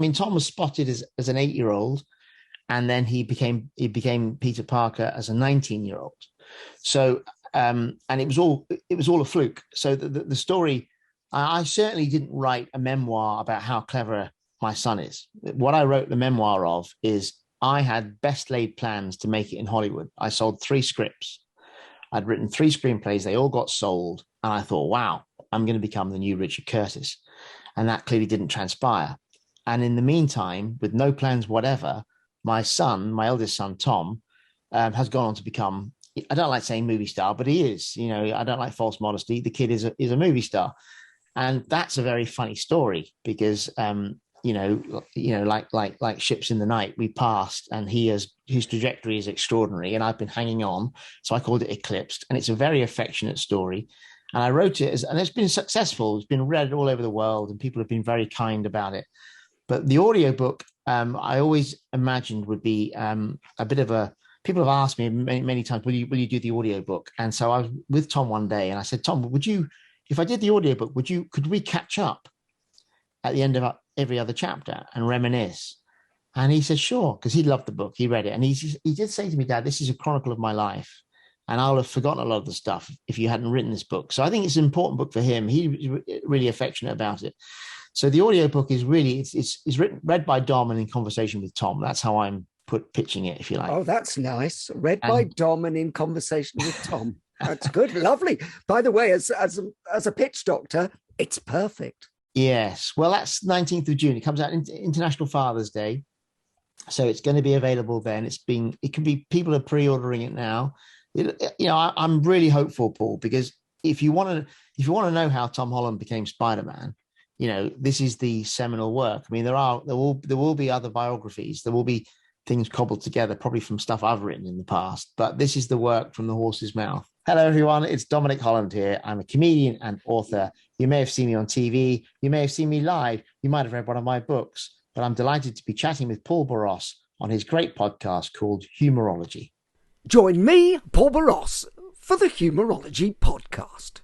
mean, Tom was spotted as an 8-year-old, and then he became Peter Parker as a 19-year-old. So, and it was all a fluke. So the story, I certainly didn't write a memoir about how clever my son is. What I wrote the memoir of is I had best laid plans to make it in Hollywood. I sold 3 scripts. I'd written 3 screenplays. They all got sold. And I thought, wow, I'm going to become the new Richard Curtis. And that clearly didn't transpire. And in the meantime, with no plans whatever, my eldest son, Tom, has gone on to become, I don't like saying movie star, but he is, I don't like false modesty. The kid is a movie star. And that's a very funny story because, like ships in the night, we passed, and his trajectory is extraordinary, and I've been hanging on. So I called it Eclipsed, and it's a very affectionate story. And I wrote it and it's been successful. It's been read all over the world, and people have been very kind about it. But the audiobook, I always imagined would be a bit of a. People have asked me many, many times, will you do the audiobook? And so I was with Tom one day, and I said, Tom, if I did the audiobook, could we catch up at the end of every other chapter and reminisce? And he said, sure, because he loved the book. He read it. And he did say to me, Dad, this is a chronicle of my life. And I'll have forgotten a lot of the stuff if you hadn't written this book. So I think it's an important book for him. He's really affectionate about it. So the audiobook is really, it's read by Dom and in conversation with Tom. That's how I'm pitching it, if you like. Oh, that's nice. Read by Dom and in conversation with Tom. That's good. Lovely. By the way, as a pitch doctor, it's perfect. Yes. Well, that's 19th of June. It comes out International Father's Day. So it's going to be available then. People are pre-ordering it now. I'm really hopeful, Paul, because if you want to know how Tom Holland became Spider-Man, this is the seminal work. I mean, there will be other biographies. There will be things cobbled together, probably from stuff I've written in the past, but this is the work from the horse's mouth. Hello, everyone. It's Dominic Holland here. I'm a comedian and author. You may have seen me on TV. You may have seen me live. You might have read one of my books, but I'm delighted to be chatting with Paul Boross on his great podcast called Humourology. Join me, Paul Boross, for the Humourology Podcast.